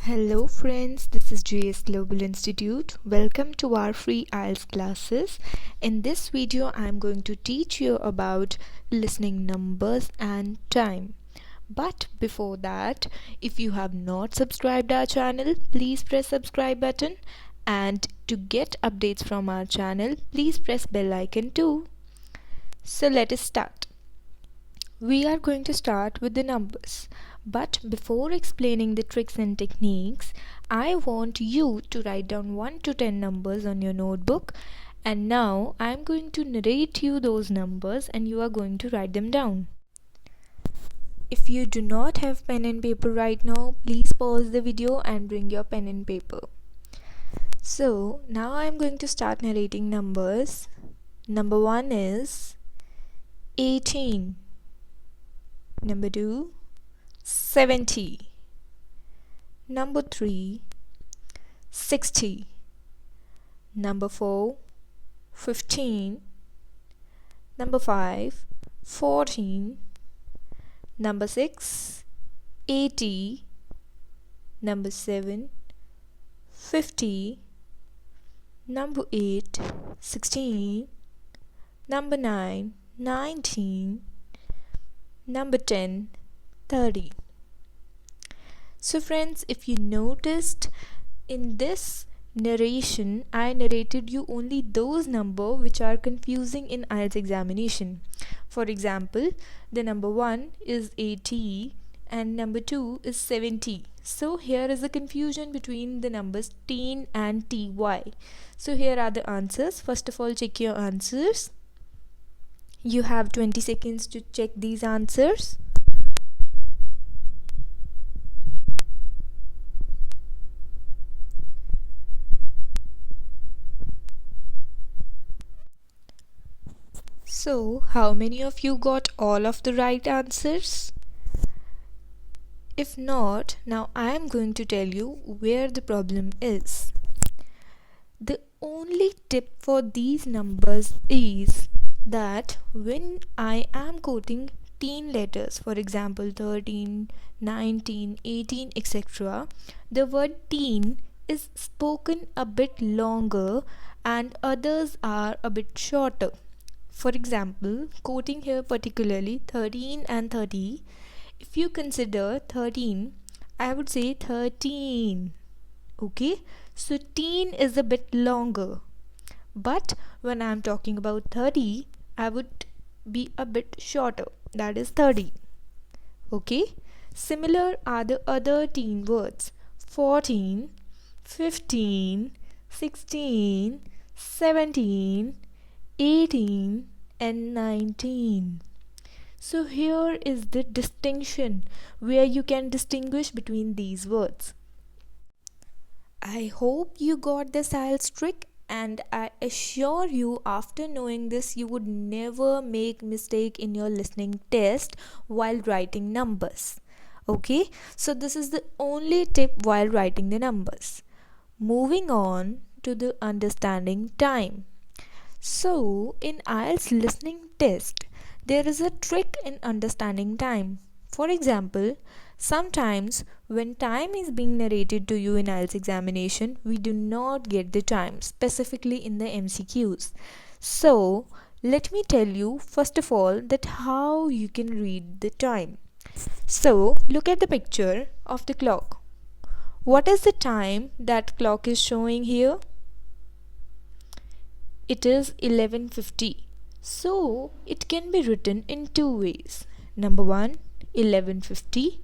Hello friends, this is JS Global Institute. Welcome to our free IELTS classes. In this video, I am going to teach you about listening numbers and time. But before that, if you have not subscribed our channel, please press subscribe button. And to get updates from our channel, please press bell icon too. So let us start. We are going to start with the numbers. But before explaining the tricks and techniques, I want you to write down 1 to 10 numbers on your notebook. And now I am going to narrate you those numbers and you are going to write them down. If you do not have pen and paper right now, please pause the video and bring your pen and paper. So now I am going to start narrating numbers. Number 1 is 18. Number 2, 70. Number 3, 60. Number 4, 15. Number 5, 14. Number 6, 80. Number 7, 50. Number 8, 16. Number 9, 19. Number 10, 30. So friends, if you noticed, in this narration I narrated you only those numbers which are confusing in IELTS examination. For example, the number 1 is 80 and number 2 is 70. So here is a confusion between the numbers teen and ty. So here are the answers. First of all, check your answers. You have 20 seconds to check these answers. So, how many of you got all of the right answers? If not, now I am going to tell you where the problem is. The only tip for these numbers is that when I am quoting teen letters, for example 13, 19, 18, etc., the word teen is spoken a bit longer and others are a bit shorter. For example, quoting here particularly 13 and 30, if you consider 13, I would say 13. Okay, so teen is a bit longer. But when I am talking about 30, I would be a bit shorter, that is 30. Okay, similar are the other teen words 14, 15, 16, 17, 18 and 19. So here is the distinction where you can distinguish between these words. I hope you got this IELTS trick, and I assure you after knowing this you would never make mistake in your listening test while writing numbers. Okay, so this is the only tip while writing the numbers. Moving on to the understanding time. So in IELTS listening test there is a trick in understanding time. For example, sometimes when time is being narrated to you in IELTS examination, we do not get the time, specifically in the MCQs. So let me tell you first of all that how you can read the time. So look at the picture of the clock. What is the time that clock is showing here? It is 11:50. So it can be written in two ways. Number 1, 11:50.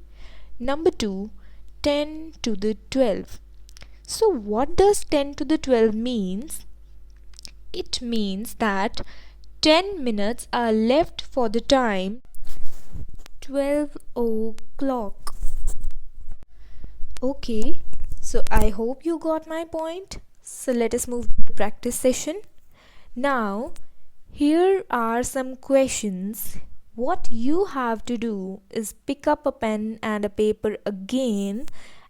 Number 2, 10 to the 12. So what does 10 to the 12 means? It means that 10 minutes are left for the time 12 o'clock. Okay, so I hope you got my point. So let us move to the practice session. Now, here are some questions. What you have to do is pick up a pen and a paper again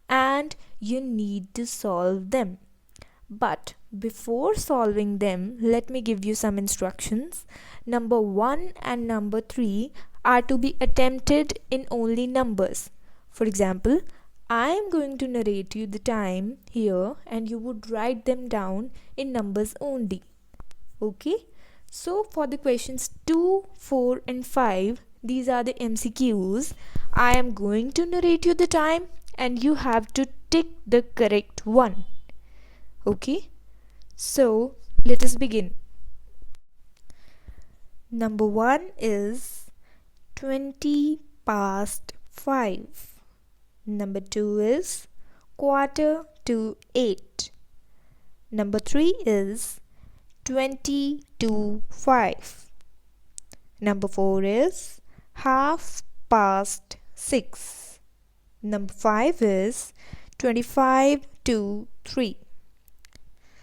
and you need to solve them. But before solving them, let me give you some instructions. Number 1 and number 3 are to be attempted in only numbers. For example, I am going to narrate you the time here and you would write them down in numbers only. Okay? So for the questions 2, 4 and 5, these are the MCQs. I am going to narrate you the time and you have to tick the correct one. Okay? So let us begin. Number 1 is 20 past 5. Number 2 is quarter to 8. Number 3 is 20 to 5. Number 4 is half past 6. Number 5 is 25 to 3.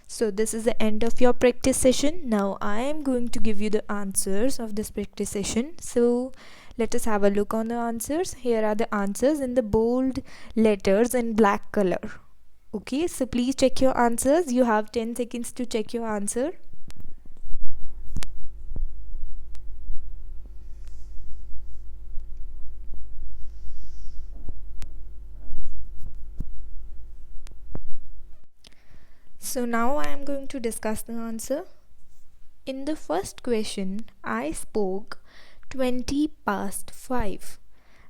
So this is the end of your practice session. Now I am going to give you the answers of this practice session. So let us have a look on the answers. Here are the answers in the bold letters in black color. Okay, so please check your answers. You have 10 seconds to check your answer. So now I am going to discuss the answer. In the first question, I spoke 20 past 5.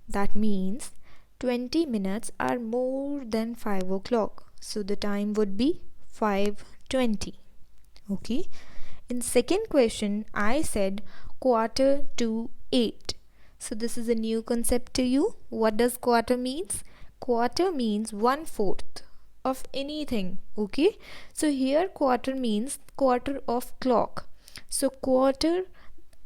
That means 20 minutes are more than 5 o'clock. So the time would be 5:20. Okay. In second question, I said quarter to 8. So this is a new concept to you. What does quarter means? Quarter means 1/4 of anything. Okay. So here quarter means quarter of clock. So quarter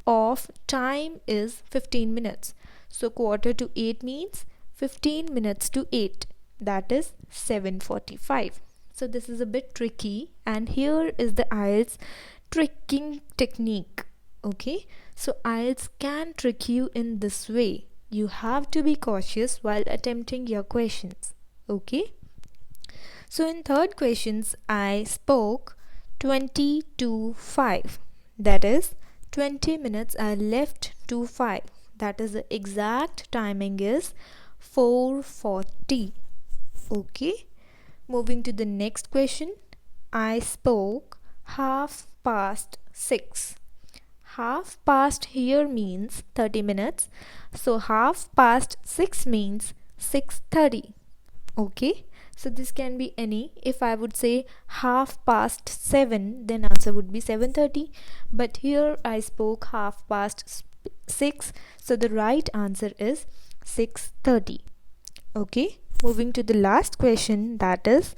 of time is 15 minutes. So quarter to 8 means 15 minutes to 8. That is 7:45. So this is a bit tricky, and here is the IELTS tricking technique. Okay, so IELTS can trick you in this way. You have to be cautious while attempting your questions. Okay, so in third questions I spoke 20 to 5. That is 20 minutes are left to 5. That is the exact timing is 4:40. Okay, moving to the next question. I spoke half past 6. Half past here means 30 minutes. So half past 6 means 6:30. Okay, so this can be any. If I would say half past 7, then answer would be 7:30. But here I spoke half past 6, so the right answer is 6:30. Okay, moving to the last question, that is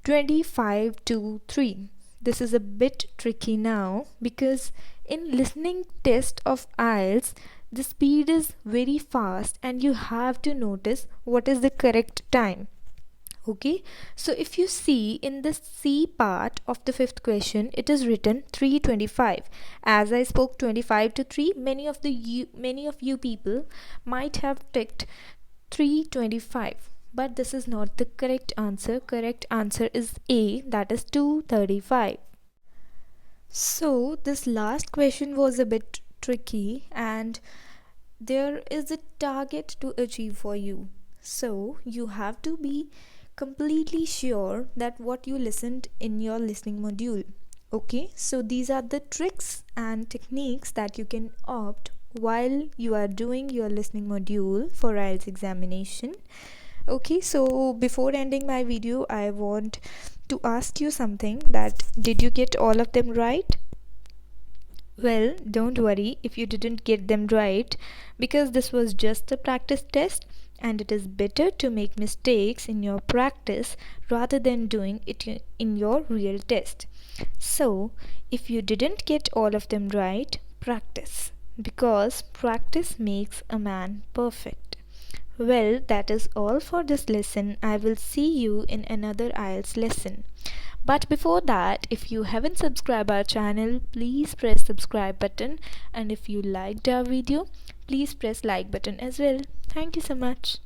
25 to 3. This is a bit tricky now because in listening test of IELTS, the speed is very fast and you have to notice what is the correct time. Okay, so if you see in the C part of the fifth question, it is written 3:25. As I spoke 25 to 3, many of you people might have ticked 3:25, but this is not the correct answer. Correct answer is A, that is 2:35. So this last question was a bit tricky and there is a target to achieve for you. So you have to be completely sure that what you listened in your listening module. Okay, so these are the tricks and techniques that you can opt while you are doing your listening module for IELTS examination. Okay, so before ending my video, I want to ask you something, that did you get all of them right? Well, don't worry if you didn't get them right, because this was just a practice test and it is better to make mistakes in your practice rather than doing it in your real test. So, if you didn't get all of them right, practice, because practice makes a man perfect. Well, that is all for this lesson. I will see you in another IELTS lesson. But before that, if you haven't subscribed our channel, please press subscribe button, and if you liked our video, please press like button as well. Thank you so much.